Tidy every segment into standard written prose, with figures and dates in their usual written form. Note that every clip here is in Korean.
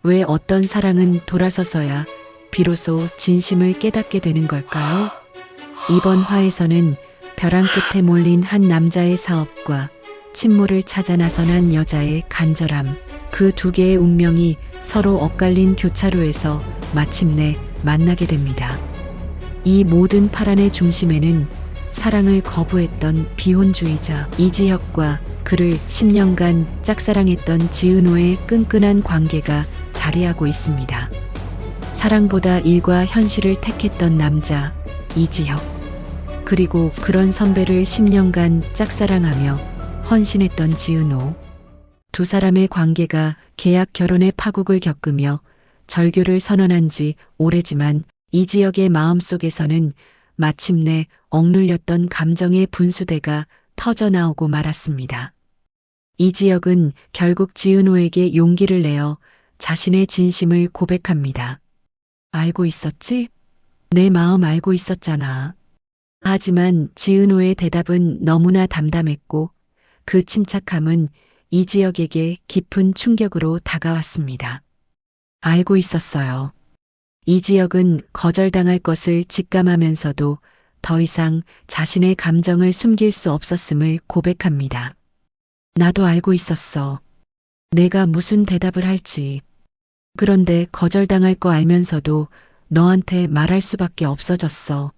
왜 어떤 사랑은 돌아서서야 비로소 진심을 깨닫게 되는 걸까요? 이번 화에서는 벼랑 끝에 몰린 한 남자의 사업과 친모를 찾아 나선 한 여자의 간절함, 그 두 개의 운명이 서로 엇갈린 교차로에서 마침내 만나게 됩니다. 이 모든 파란의 중심에는 사랑을 거부했던 비혼주의자 이지혁과 그를 10년간 짝사랑했던 지은호의 끈끈한 관계가 자리하고 있습니다. 사랑보다 일과 현실을 택했던 남자 이지혁, 그리고 그런 선배를 10년간 짝사랑하며 헌신했던 지은호. 두 사람의 관계가 계약 결혼의 파국을 겪으며 절교를 선언한 지 오래지만 이지혁의 마음속에서는 마침내 억눌렸던 감정의 분수대가 터져나오고 말았습니다. 이지혁은 결국 지은호에게 용기를 내어 자신의 진심을 고백합니다. 알고 있었지? 내 마음 알고 있었잖아. 하지만 지은호의 대답은 너무나 담담했고 그 침착함은 이지혁에게 깊은 충격으로 다가왔습니다. 알고 있었어요. 이지혁은 거절당할 것을 직감하면서도 더 이상 자신의 감정을 숨길 수 없었음을 고백합니다. 나도 알고 있었어. 내가 무슨 대답을 할지. 그런데 거절당할 거 알면서도 너한테 말할 수밖에 없어졌어.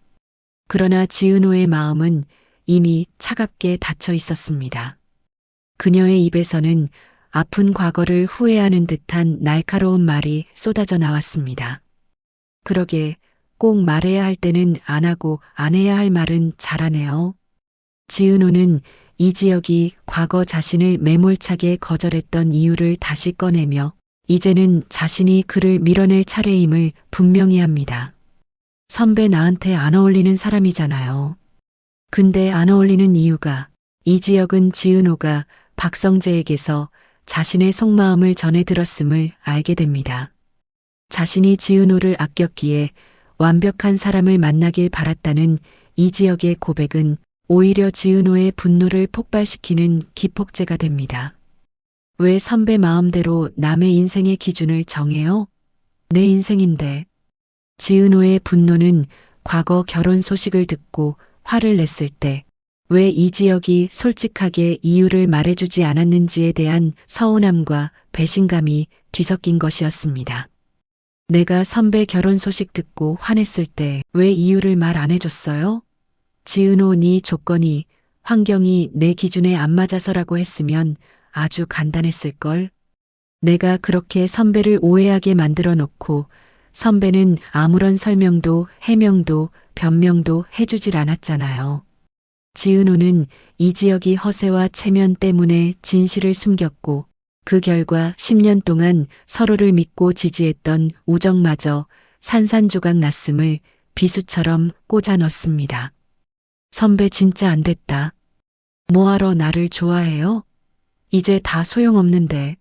그러나 지은호의 마음은 이미 차갑게 닫혀 있었습니다. 그녀의 입에서는 아픈 과거를 후회하는 듯한 날카로운 말이 쏟아져 나왔습니다. 그러게 꼭 말해야 할 때는 안 하고 안 해야 할 말은 잘하네요. 지은호는 이지혁이 과거 자신을 매몰차게 거절했던 이유를 다시 꺼내며 이제는 자신이 그를 밀어낼 차례임을 분명히 합니다. 선배 나한테 안 어울리는 사람이잖아요. 근데 안 어울리는 이유가 이지혁은 지은호가 박성재에게서 자신의 속마음을 전해 들었음을 알게 됩니다. 자신이 지은호를 아꼈기에 완벽한 사람을 만나길 바랐다는 이지혁의 고백은 오히려 지은호의 분노를 폭발시키는 기폭제가 됩니다. 왜 선배 마음대로 남의 인생의 기준을 정해요? 내 인생인데. 지은호의 분노는 과거 결혼 소식을 듣고 화를 냈을 때 왜 이지혁이 솔직하게 이유를 말해주지 않았는지에 대한 서운함과 배신감이 뒤섞인 것이었습니다. 내가 선배 결혼 소식 듣고 화냈을 때 왜 이유를 말 안 해줬어요? 지은호 네 조건이, 환경이 내 기준에 안 맞아서라고 했으면 아주 간단했을걸. 내가 그렇게 선배를 오해하게 만들어 놓고 선배는 아무런 설명도 해명도 변명도 해주질 않았잖아요. 지은호는 이지혁이 허세와 체면 때문에 진실을 숨겼고 그 결과 10년 동안 서로를 믿고 지지했던 우정마저 산산조각 났음을 비수처럼 꽂아 넣습니다. 선배 진짜 안 됐다. 뭐하러 나를 좋아해요? 이제 다 소용없는데.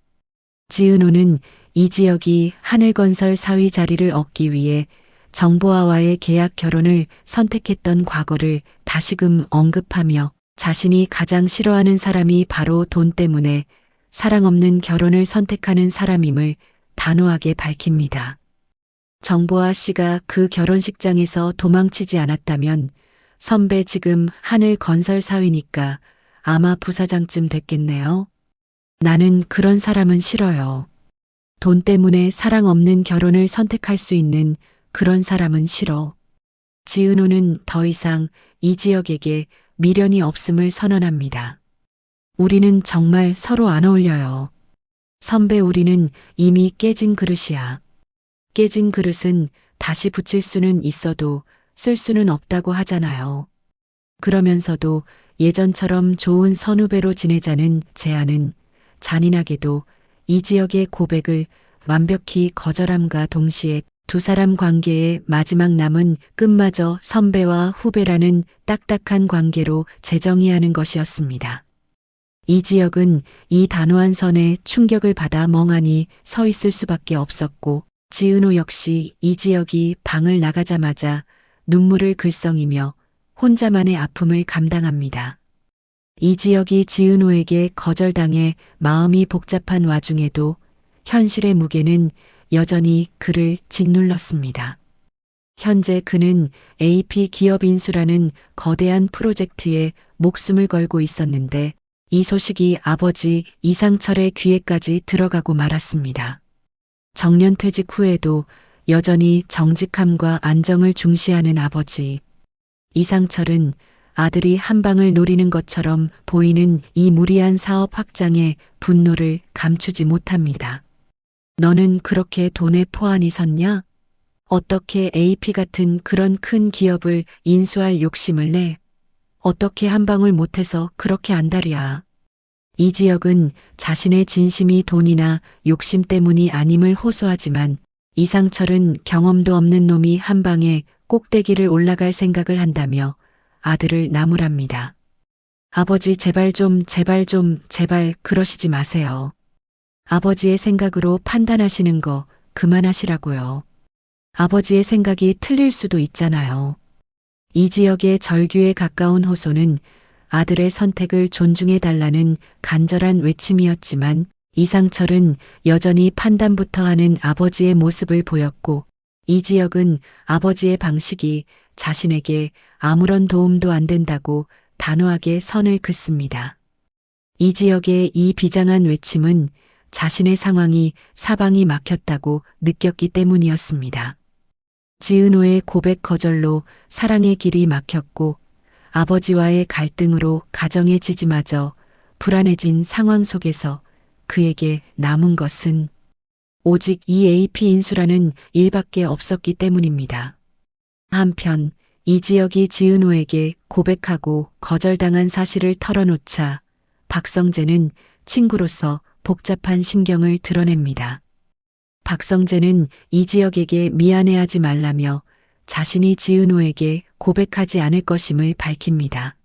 지은호는 이지혁이 하늘건설 사위 자리를 얻기 위해 정보아와의 계약 결혼을 선택했던 과거를 다시금 언급하며 자신이 가장 싫어하는 사람이 바로 돈 때문에 사랑 없는 결혼을 선택하는 사람임을 단호하게 밝힙니다. 정보아 씨가 그 결혼식장에서 도망치지 않았다면 선배 지금 하늘건설 사위니까 아마 부사장쯤 됐겠네요. 나는 그런 사람은 싫어요. 돈 때문에 사랑 없는 결혼을 선택할 수 있는 그런 사람은 싫어. 지은호는 더 이상 이지혁에게 미련이 없음을 선언합니다. 우리는 정말 서로 안 어울려요. 선배 우리는 이미 깨진 그릇이야. 깨진 그릇은 다시 붙일 수는 있어도 쓸 수는 없다고 하잖아요. 그러면서도 예전처럼 좋은 선후배로 지내자는 제안은 잔인하게도 이지혁의 고백을 완벽히 거절함과 동시에 두 사람 관계의 마지막 남은 끝마저 선배와 후배라는 딱딱한 관계로 재정의하는 것이었습니다. 이지혁은 이 단호한 선에 충격을 받아 멍하니 서 있을 수밖에 없었고 지은호 역시 이지혁이 방을 나가자마자 눈물을 글썽이며 혼자만의 아픔을 감당합니다. 이지혁이 지은호에게 거절당해 마음이 복잡한 와중에도 현실의 무게는 여전히 그를 짓눌렀습니다. 현재 그는 AP 기업 인수라는 거대한 프로젝트에 목숨을 걸고 있었는데 이 소식이 아버지 이상철의 귀에까지 들어가고 말았습니다. 정년퇴직 후에도 여전히 정직함과 안정을 중시하는 아버지. 이상철은 아들이 한 방을 노리는 것처럼 보이는 이 무리한 사업 확장에 분노를 감추지 못합니다. 너는 그렇게 돈에 포안이 섰냐? 어떻게 AP 같은 그런 큰 기업을 인수할 욕심을 내? 어떻게 한 방울 못해서 그렇게 안달이야? 이지혁은 자신의 진심이 돈이나 욕심 때문이 아님을 호소하지만 이상철은 경험도 없는 놈이 한 방에 꼭대기를 올라갈 생각을 한다며 아들을 나무랍니다. 아버지 제발 그러시지 마세요. 아버지의 생각으로 판단하시는 거 그만하시라고요. 아버지의 생각이 틀릴 수도 있잖아요. 이지혁의 절규에 가까운 호소는 아들의 선택을 존중해달라는 간절한 외침이었지만 이상철은 여전히 판단부터 하는 아버지의 모습을 보였고 이지혁은 아버지의 방식이 자신에게 아무런 도움도 안 된다고 단호하게 선을 긋습니다. 이지혁의 이 비장한 외침은 자신의 상황이 사방이 막혔다고 느꼈기 때문이었습니다. 지은호의 고백 거절로 사랑의 길이 막혔고 아버지와의 갈등으로 가정의 지지마저 불안해진 상황 속에서 그에게 남은 것은 오직 이 AP 인수라는 일밖에 없었기 때문입니다. 한편 이지혁이 지은호에게 고백하고 거절당한 사실을 털어놓자 박성재는 친구로서 복잡한 심경을 드러냅니다. 박성재는 이지혁에게 미안해하지 말라며 자신이 지은호에게 고백하지 않을 것임을 밝힙니다.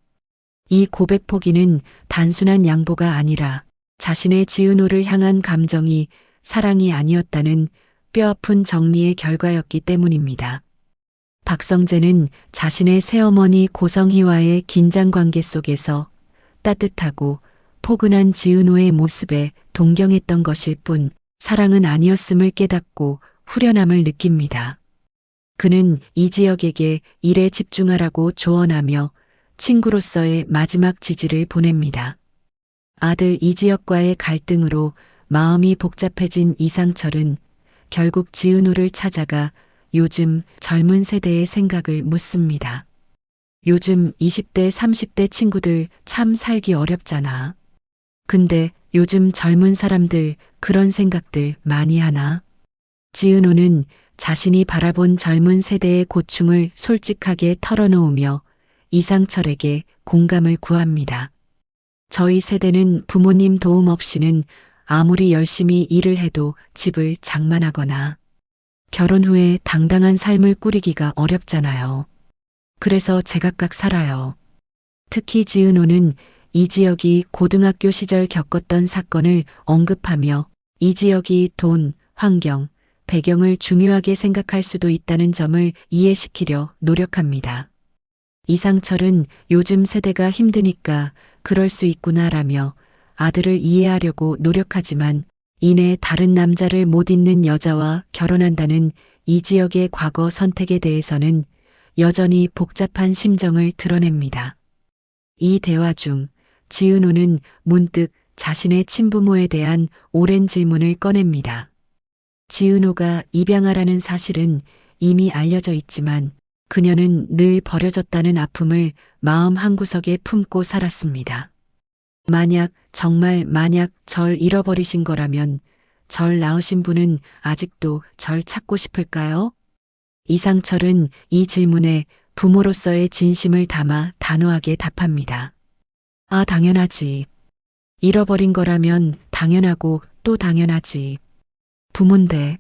이 고백 포기는 단순한 양보가 아니라 자신의 지은호를 향한 감정이 사랑이 아니었다는 뼈아픈 정리의 결과였기 때문입니다. 박성재는 자신의 새어머니 고성희와의 긴장 관계 속에서 따뜻하고 포근한 지은호의 모습에 동경했던 것일 뿐 사랑은 아니었음을 깨닫고 후련함을 느낍니다. 그는 이지혁에게 일에 집중하라고 조언하며 친구로서의 마지막 지지를 보냅니다. 아들 이지혁과의 갈등으로 마음이 복잡해진 이상철은 결국 지은호를 찾아가 요즘 젊은 세대의 생각을 묻습니다. 요즘 20대, 30대 친구들 참 살기 어렵잖아. 근데 요즘 젊은 사람들 그런 생각들 많이 하나? 지은호는 자신이 바라본 젊은 세대의 고충을 솔직하게 털어놓으며 이상철에게 공감을 구합니다. 저희 세대는 부모님 도움 없이는 아무리 열심히 일을 해도 집을 장만하거나 결혼 후에 당당한 삶을 꾸리기가 어렵잖아요. 그래서 제각각 살아요. 특히 지은호는 이지혁이 고등학교 시절 겪었던 사건을 언급하며 이지혁이 돈, 환경, 배경을 중요하게 생각할 수도 있다는 점을 이해시키려 노력합니다. 이상철은 요즘 세대가 힘드니까 그럴 수 있구나라며 아들을 이해하려고 노력하지만 이내 다른 남자를 못 잊는 여자와 결혼한다는 이지혁의 과거 선택에 대해서는 여전히 복잡한 심정을 드러냅니다. 이 대화 중 지은호는 문득 자신의 친부모에 대한 오랜 질문을 꺼냅니다. 지은호가 입양아라는 사실은 이미 알려져 있지만 그녀는 늘 버려졌다는 아픔을 마음 한구석에 품고 살았습니다. 정말 만약 절 잃어버리신 거라면 절 낳으신 분은 아직도 절 찾고 싶을까요? 이상철은 이 질문에 부모로서의 진심을 담아 단호하게 답합니다. 아, 당연하지. 잃어버린 거라면 당연하고 또 당연하지. 부모인데.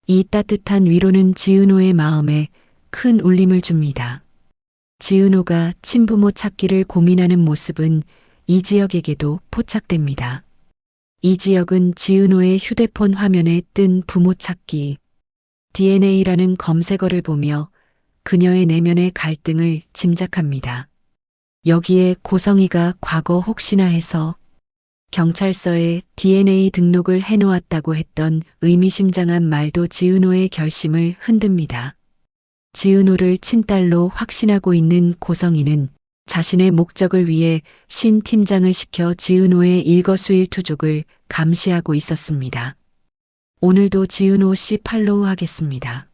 이 따뜻한 위로는 지은호의 마음에 큰 울림을 줍니다. 지은호가 친부모 찾기를 고민하는 모습은 이지혁에게도 포착됩니다. 이지혁은 지은호의 휴대폰 화면에 뜬 부모 찾기 DNA라는 검색어를 보며 그녀의 내면의 갈등을 짐작합니다. 여기에 고성희가 과거 혹시나 해서 경찰서에 DNA 등록을 해놓았다고 했던 의미심장한 말도 지은호의 결심을 흔듭니다. 지은호를 친딸로 확신하고 있는 고성희는 자신의 목적을 위해 신 팀장을 시켜 지은호의 일거수일투족을 감시하고 있었습니다. 오늘도 지은호 씨 팔로우하겠습니다.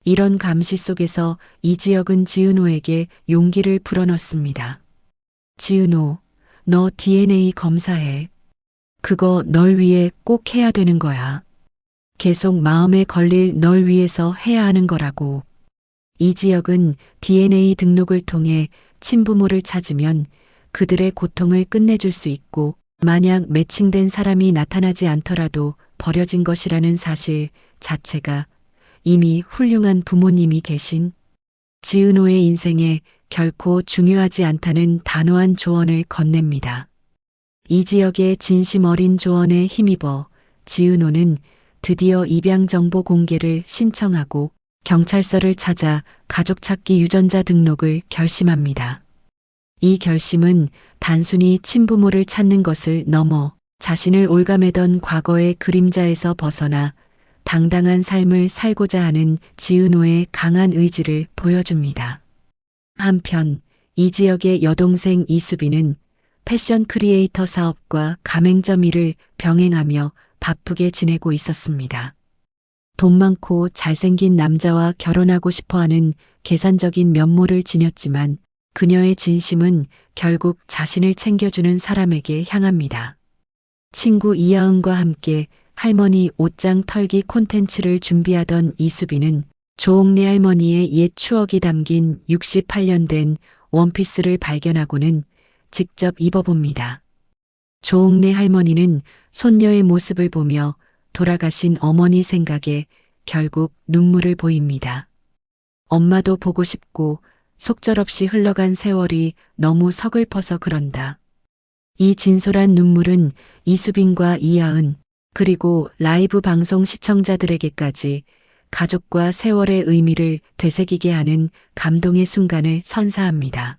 이런 감시 속에서 이지혁은 지은호에게 용기를 불어넣습니다. 지은호, 너 DNA 검사해. 그거 널 위해 꼭 해야 되는 거야. 계속 마음에 걸릴 널 위해서 해야 하는 거라고. 이지혁은 DNA 등록을 통해 친부모를 찾으면 그들의 고통을 끝내줄 수 있고 만약 매칭된 사람이 나타나지 않더라도 버려진 것이라는 사실 자체가 이미 훌륭한 부모님이 계신 지은호의 인생에 결코 중요하지 않다는 단호한 조언을 건넵니다. 이지혁의 진심 어린 조언에 힘입어 지은호는 드디어 입양 정보 공개를 신청하고 경찰서를 찾아 가족 찾기 유전자 등록을 결심합니다. 이 결심은 단순히 친부모를 찾는 것을 넘어 자신을 올가매던 과거의 그림자에서 벗어나 당당한 삶을 살고자 하는 지은호의 강한 의지를 보여줍니다. 한편 이지혁의 여동생 이수빈은 패션 크리에이터 사업과 가맹점 일을 병행하며 바쁘게 지내고 있었습니다. 돈 많고 잘생긴 남자와 결혼하고 싶어하는 계산적인 면모를 지녔지만 그녀의 진심은 결국 자신을 챙겨주는 사람에게 향합니다. 친구 이하은과 함께 할머니 옷장 털기 콘텐츠를 준비하던 이수빈은 조옥래 할머니의 옛 추억이 담긴 68년 된 원피스를 발견하고는 직접 입어봅니다. 조옥래 할머니는 손녀의 모습을 보며 돌아가신 어머니 생각에 결국 눈물을 보입니다. 엄마도 보고 싶고 속절없이 흘러간 세월이 너무 서글퍼서 그런다. 이 진솔한 눈물은 이수빈과 이하은 그리고 라이브 방송 시청자들에게까지 가족과 세월의 의미를 되새기게 하는 감동의 순간을 선사합니다.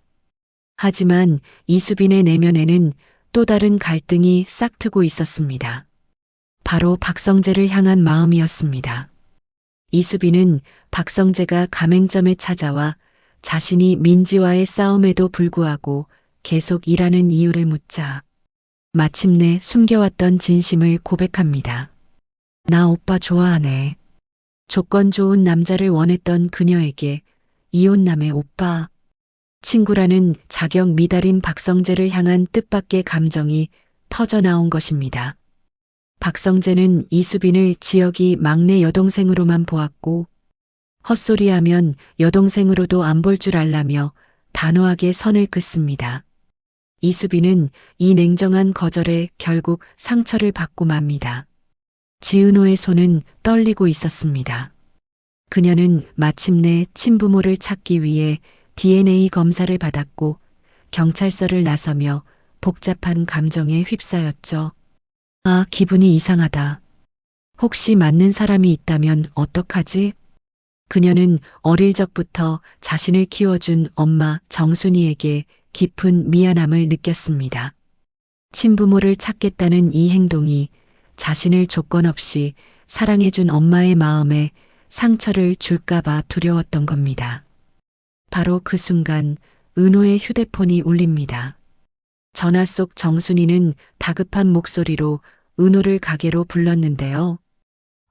하지만 이수빈의 내면에는 또 다른 갈등이 싹트고 있었습니다. 바로 박성재를 향한 마음이었습니다. 이수빈은 박성재가 가맹점에 찾아와 자신이 민지와의 싸움에도 불구하고 계속 일하는 이유를 묻자 마침내 숨겨왔던 진심을 고백합니다. 나 오빠 좋아하네. 조건 좋은 남자를 원했던 그녀에게 이혼남의 오빠. 친구라는 자격 미달인 박성재를 향한 뜻밖의 감정이 터져나온 것입니다. 박성재는 이수빈을 지혁이 막내 여동생으로만 보았고 헛소리하면 여동생으로도 안 볼 줄 알라며 단호하게 선을 긋습니다. 이수빈은 이 냉정한 거절에 결국 상처를 받고 맙니다. 지은호의 손은 떨리고 있었습니다. 그녀는 마침내 친부모를 찾기 위해 DNA 검사를 받았고 경찰서를 나서며 복잡한 감정에 휩싸였죠. 아, 기분이 이상하다. 혹시 맞는 사람이 있다면 어떡하지? 그녀는 어릴 적부터 자신을 키워준 엄마 정순이에게 깊은 미안함을 느꼈습니다. 친부모를 찾겠다는 이 행동이 자신을 조건 없이 사랑해준 엄마의 마음에 상처를 줄까봐 두려웠던 겁니다. 바로 그 순간 은호의 휴대폰이 울립니다. 전화 속 정순이는 다급한 목소리로 은호를 가게로 불렀는데요.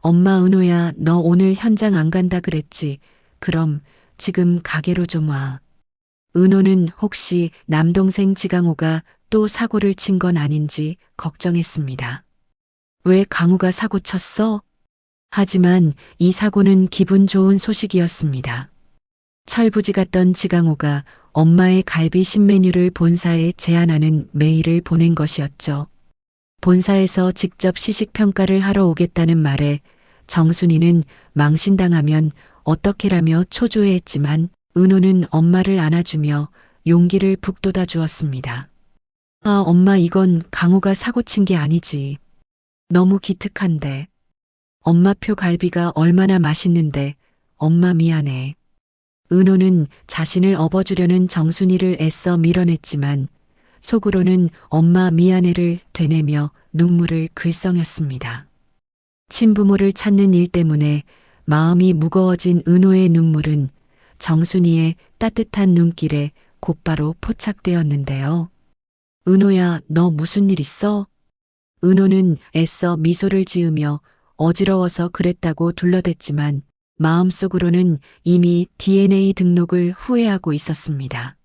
엄마 은호야, 너 오늘 현장 안 간다 그랬지? 그럼 지금 가게로 좀 와. 은호는 혹시 남동생 지강호가 또 사고를 친 건 아닌지 걱정했습니다. 왜 강우가 사고 쳤어? 하지만 이 사고는 기분 좋은 소식이었습니다. 철부지 같던 지강호가 엄마의 갈비 신메뉴를 본사에 제안하는 메일을 보낸 것이었죠. 본사에서 직접 시식평가를 하러 오겠다는 말에 정순이는 망신당하면 어떻게라며 초조해했지만 은호는 엄마를 안아주며 용기를 북돋아 주었습니다. 아, 엄마 이건 강호가 사고 친 게 아니지. 너무 기특한데. 엄마표 갈비가 얼마나 맛있는데 엄마 미안해. 은호는 자신을 업어주려는 정순이를 애써 밀어냈지만 속으로는 엄마 미안해를 되뇌며 눈물을 글썽였습니다. 친부모를 찾는 일 때문에 마음이 무거워진 은호의 눈물은 정순이의 따뜻한 눈길에 곧바로 포착되었는데요. 은호야, 너 무슨 일 있어? 은호는 애써 미소를 지으며 어지러워서 그랬다고 둘러댔지만 마음속으로는 이미 DNA 등록을 후회하고 있었습니다.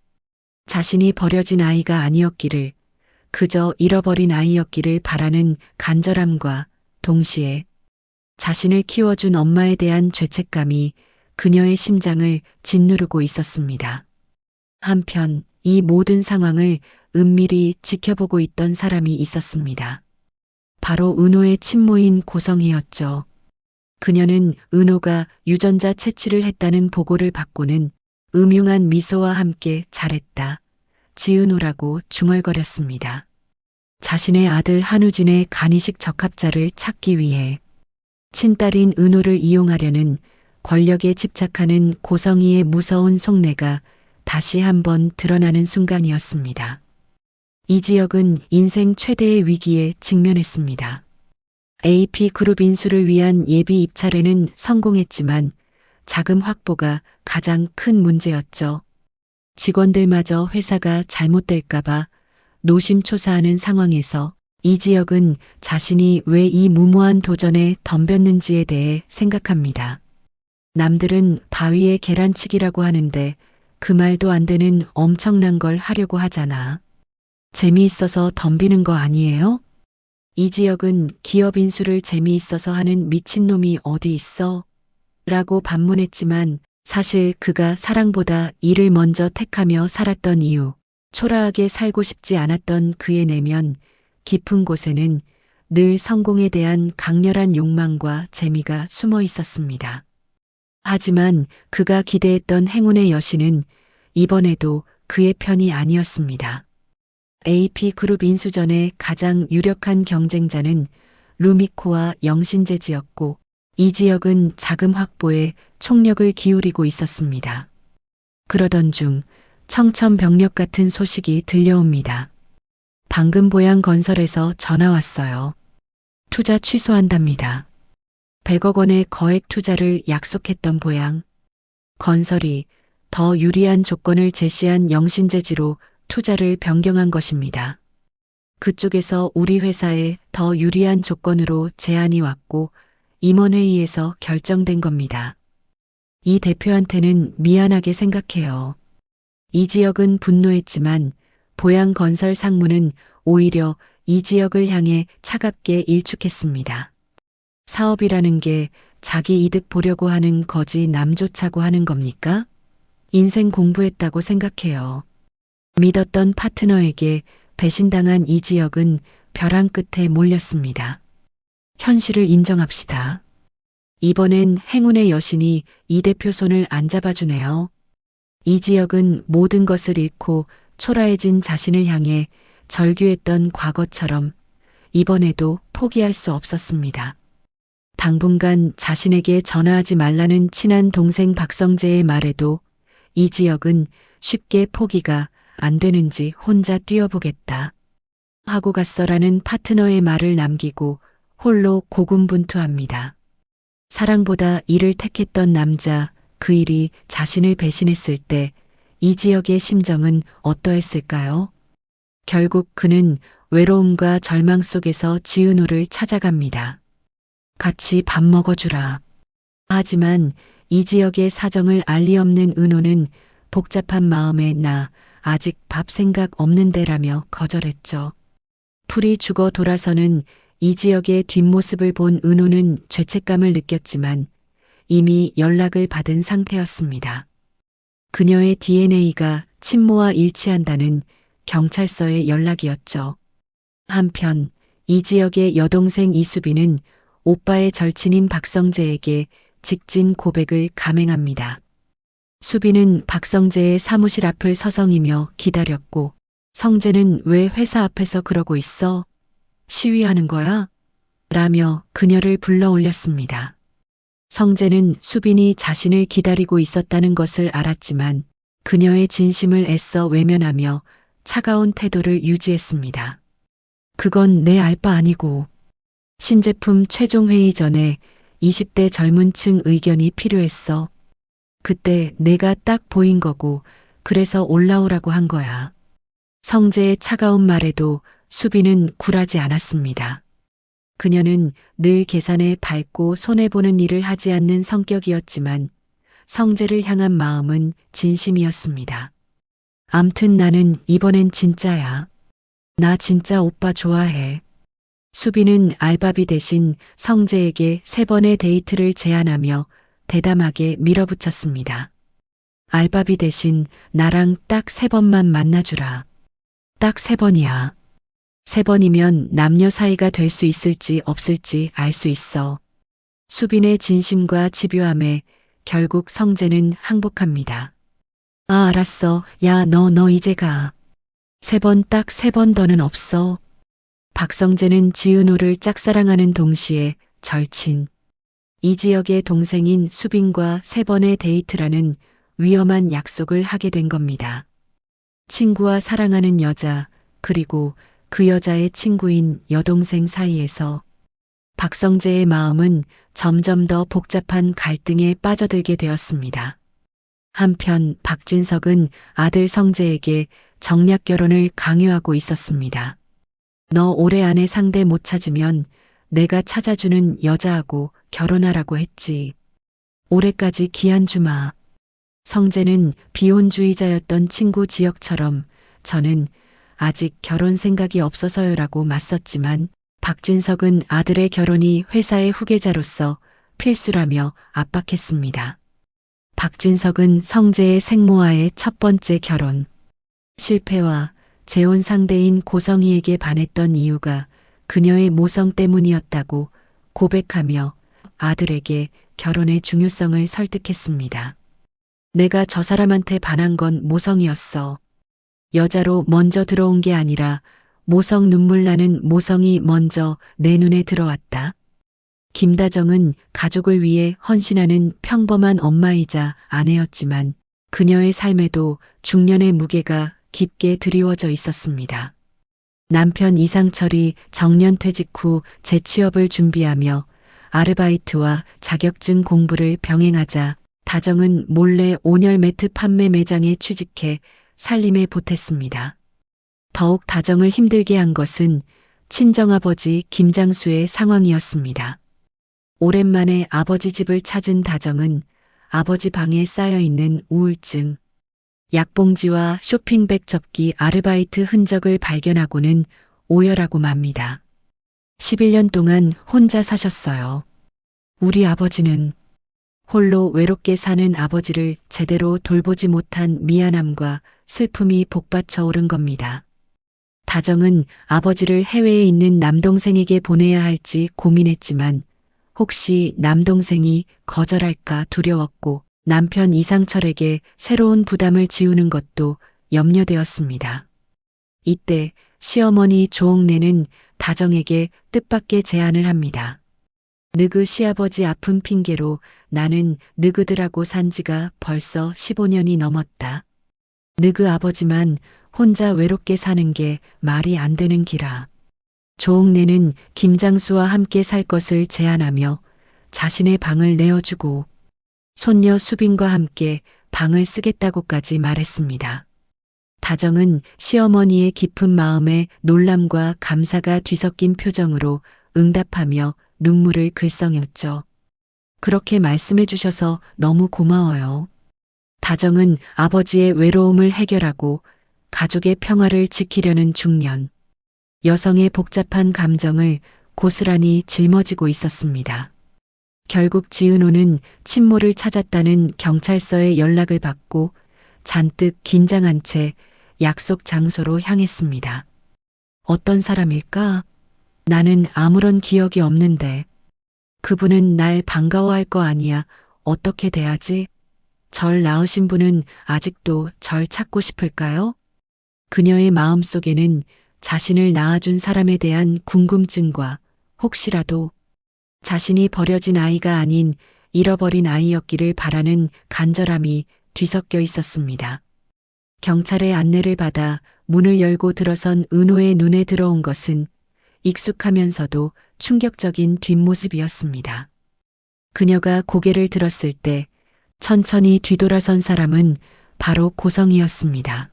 자신이 버려진 아이가 아니었기를, 그저 잃어버린 아이였기를 바라는 간절함과 동시에 자신을 키워준 엄마에 대한 죄책감이 그녀의 심장을 짓누르고 있었습니다. 한편 이 모든 상황을 은밀히 지켜보고 있던 사람이 있었습니다. 바로 은호의 친모인 고성이었죠. 그녀는 은호가 유전자 채취를 했다는 보고를 받고는 음흉한 미소와 함께 잘했다, 지은호라고 중얼거렸습니다. 자신의 아들 한우진의 간이식 적합자를 찾기 위해 친딸인 은호를 이용하려는 권력에 집착하는 고성이의 무서운 속내가 다시 한번 드러나는 순간이었습니다. 이지혁은 인생 최대의 위기에 직면했습니다. AP그룹 인수를 위한 예비 입찰에는 성공했지만 자금 확보가 가장 큰 문제였죠. 직원들마저 회사가 잘못될까봐 노심초사하는 상황에서 이지혁은 자신이 왜 이 무모한 도전에 덤볐는지에 대해 생각합니다. 남들은 바위에 계란치기라고 하는데 그 말도 안 되는 엄청난 걸 하려고 하잖아. 재미있어서 덤비는 거 아니에요? 이지혁은 기업 인수를 재미있어서 하는 미친놈이 어디 있어? 라고 반문했지만 사실 그가 사랑보다 일을 먼저 택하며 살았던 이유, 초라하게 살고 싶지 않았던 그의 내면 깊은 곳에는 늘 성공에 대한 강렬한 욕망과 재미가 숨어 있었습니다. 하지만 그가 기대했던 행운의 여신은 이번에도 그의 편이 아니었습니다. AP그룹 인수 전의 가장 유력한 경쟁자는 루미코와 영신재지였고 이지혁은 자금 확보에 총력을 기울이고 있었습니다. 그러던 중 청천벽력 같은 소식이 들려옵니다. 방금 보양 건설에서 전화 왔어요. 투자 취소한답니다. 100억 원의 거액 투자를 약속했던 보양. 건설이 더 유리한 조건을 제시한 영신재지로 투자를 변경한 것입니다. 그쪽에서 우리 회사에 더 유리한 조건으로 제안이 왔고 임원회의에서 결정된 겁니다. 이 대표한테는 미안하게 생각해요. 이지혁은 분노했지만 보양건설 상무는 오히려 이지혁을 향해 차갑게 일축했습니다. 사업이라는 게 자기 이득 보려고 하는 거지 남 좋자고 하는 겁니까? 인생 공부했다고 생각해요. 믿었던 파트너에게 배신당한 이지혁은 벼랑 끝에 몰렸습니다. 현실을 인정합시다. 이번엔 행운의 여신이 이 대표 손을 안 잡아주네요. 이지혁은 모든 것을 잃고 초라해진 자신을 향해 절규했던 과거처럼 이번에도 포기할 수 없었습니다. 당분간 자신에게 전화하지 말라는 친한 동생 박성재의 말에도 이지혁은 쉽게 포기가 안 되는지 혼자 뛰어보겠다 하고 갔어라는 파트너의 말을 남기고 홀로 고군분투합니다. 사랑보다 일을 택했던 남자, 그 일이 자신을 배신했을 때 이지혁의 심정은 어떠했을까요? 결국 그는 외로움과 절망 속에서 지은호를 찾아갑니다. 같이 밥 먹어주라. 하지만 이지혁의 사정을 알리 없는 은호는 복잡한 마음에 나 아직 밥 생각 없는데라며 거절했죠. 풀이 죽어 돌아서는 이지혁의 뒷모습을 본 은호는 죄책감을 느꼈지만 이미 연락을 받은 상태였습니다. 그녀의 DNA가 친모와 일치한다는 경찰서의 연락이었죠. 한편 이지혁의 여동생 이수빈은 오빠의 절친인 박성재에게 직진 고백을 감행합니다. 수빈은 박성재의 사무실 앞을 서성이며 기다렸고 성재는 왜 회사 앞에서 그러고 있어? 시위하는 거야? 라며 그녀를 불러 올렸습니다. 성재는 수빈이 자신을 기다리고 있었다는 것을 알았지만 그녀의 진심을 애써 외면하며 차가운 태도를 유지했습니다. 그건 내 알 바 아니고. 신제품 최종 회의 전에 20대 젊은 층 의견이 필요했어. 그때 내가 딱 보인 거고 그래서 올라오라고 한 거야. 성재의 차가운 말에도 수빈은 굴하지 않았습니다. 그녀는 늘 계산에 밟고 손해보는 일을 하지 않는 성격이었지만 성재를 향한 마음은 진심이었습니다. 암튼 나는 이번엔 진짜야. 나 진짜 오빠 좋아해. 수빈은 알바비 대신 성재에게 3번의 데이트를 제안하며 대담하게 밀어붙였습니다. 알바비 대신 나랑 딱 3번만 만나주라. 딱 3번이야. 3번이면 남녀 사이가 될 수 있을지 없을지 알 수 있어. 수빈의 진심과 집요함에 결국 성재는 항복합니다. 아, 알았어. 야, 너 이제 가. 3번 딱 3번 더는 없어. 박성재는 지은호를 짝사랑하는 동시에 절친 이지혁의 동생인 수빈과 3번의 데이트라는 위험한 약속을 하게 된 겁니다. 친구와 사랑하는 여자, 그리고 그 여자의 친구인 여동생 사이에서 박성재의 마음은 점점 더 복잡한 갈등에 빠져들게 되었습니다. 한편 박진석은 아들 성재에게 정략 결혼을 강요하고 있었습니다. 너 올해 안에 상대 못 찾으면 내가 찾아주는 여자하고 결혼하라고 했지. 올해까지 기한 주마. 성재는 비혼주의자였던 친구 지혁처럼 저는 아직 결혼 생각이 없어서요라고 맞섰지만 박진석은 아들의 결혼이 회사의 후계자로서 필수라며 압박했습니다. 박진석은 성재의 생모와의 첫 번째 결혼 실패와 재혼 상대인 고성희에게 반했던 이유가 그녀의 모성 때문이었다고 고백하며 아들에게 결혼의 중요성을 설득했습니다. 내가 저 사람한테 반한 건 모성이었어. 여자로 먼저 들어온 게 아니라 모성 눈물 나는 모성이 먼저 내 눈에 들어왔다. 김다정은 가족을 위해 헌신하는 평범한 엄마이자 아내였지만 그녀의 삶에도 중년의 무게가 깊게 드리워져 있었습니다. 남편 이상철이 정년퇴직 후 재취업을 준비하며 아르바이트와 자격증 공부를 병행하자 다정은 몰래 온열 매트 판매 매장에 취직해 살림에 보탰습니다. 더욱 다정을 힘들게 한 것은 친정아버지 김장수의 상황이었습니다. 오랜만에 아버지 집을 찾은 다정은 아버지 방에 쌓여있는 우울증, 약봉지와 쇼핑백 접기 아르바이트 흔적을 발견하고는 오열하고 맙니다. 11년 동안 혼자 사셨어요. 우리 아버지는 홀로 외롭게 사는 아버지를 제대로 돌보지 못한 미안함과 슬픔이 복받쳐 오른 겁니다. 다정은 아버지를 해외에 있는 남동생에게 보내야 할지 고민했지만 혹시 남동생이 거절할까 두려웠고 남편 이상철에게 새로운 부담을 지우는 것도 염려되었습니다. 이때 시어머니 조옥래는 다정에게 뜻밖의 제안을 합니다. 느그 시아버지 아픈 핑계로 나는 느그들하고 산 지가 벌써 15년이 넘었다. 느그 아버지만 혼자 외롭게 사는 게 말이 안 되는 기라. 조옥래는 김장수와 함께 살 것을 제안하며 자신의 방을 내어주고 손녀 수빈과 함께 방을 쓰겠다고까지 말했습니다. 다정은 시어머니의 깊은 마음에 놀람과 감사가 뒤섞인 표정으로 응답하며 눈물을 글썽였죠. 그렇게 말씀해 주셔서 너무 고마워요. 다정은 아버지의 외로움을 해결하고 가족의 평화를 지키려는 중년. 여성의 복잡한 감정을 고스란히 짊어지고 있었습니다. 결국 지은호는 친모를 찾았다는 경찰서에 연락을 받고 잔뜩 긴장한 채 약속 장소로 향했습니다. 어떤 사람일까? 나는 아무런 기억이 없는데. 그분은 날 반가워할 거 아니야. 어떻게 돼야지? 절 낳으신 분은 아직도 절 찾고 싶을까요? 그녀의 마음속에는 자신을 낳아준 사람에 대한 궁금증과 혹시라도 자신이 버려진 아이가 아닌 잃어버린 아이였기를 바라는 간절함이 뒤섞여 있었습니다. 경찰의 안내를 받아 문을 열고 들어선 은호의 눈에 들어온 것은 익숙하면서도 충격적인 뒷모습이었습니다. 그녀가 고개를 들었을 때 천천히 뒤돌아선 사람은 바로 고성이었습니다.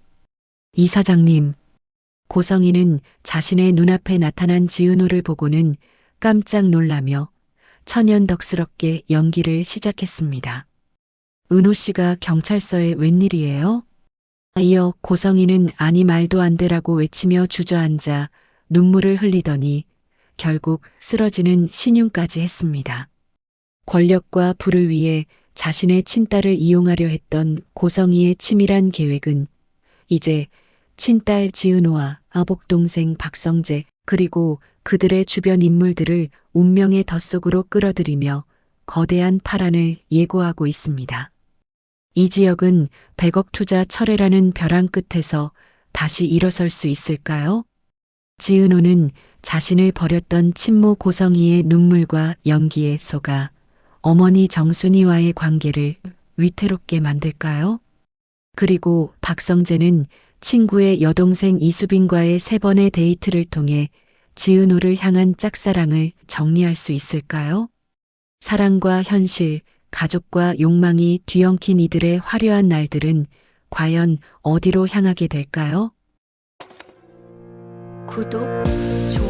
이사장님. 고성이는 자신의 눈앞에 나타난 지은호를 보고는 깜짝 놀라며 천연덕스럽게 연기를 시작했습니다. 은호 씨가 경찰서에 웬일이에요? 이어 고성이는 아니 말도 안 되라고 외치며 주저앉아 눈물을 흘리더니 결국 쓰러지는 신용까지 했습니다. 권력과 부를 위해 자신의 친딸을 이용하려 했던 고성이의 치밀한 계획은 이제 친딸 지은호와 아복동생 박성재 그리고 그들의 주변 인물들을 운명의 덫속으로 끌어들이며 거대한 파란을 예고하고 있습니다. 이 지역은 100억 투자 철회라는 벼랑 끝에서 다시 일어설 수 있을까요? 지은호는 자신을 버렸던 친모 고성이의 눈물과 연기에 속아 어머니 정순이와의 관계를 위태롭게 만들까요? 그리고 박성재는 친구의 여동생 이수빈과의 3번의 데이트를 통해 지은호를 향한 짝사랑을 정리할 수 있을까요? 사랑과 현실, 가족과 욕망이 뒤엉킨 이들의 화려한 날들은 과연 어디로 향하게 될까요? 구독, 좋아요.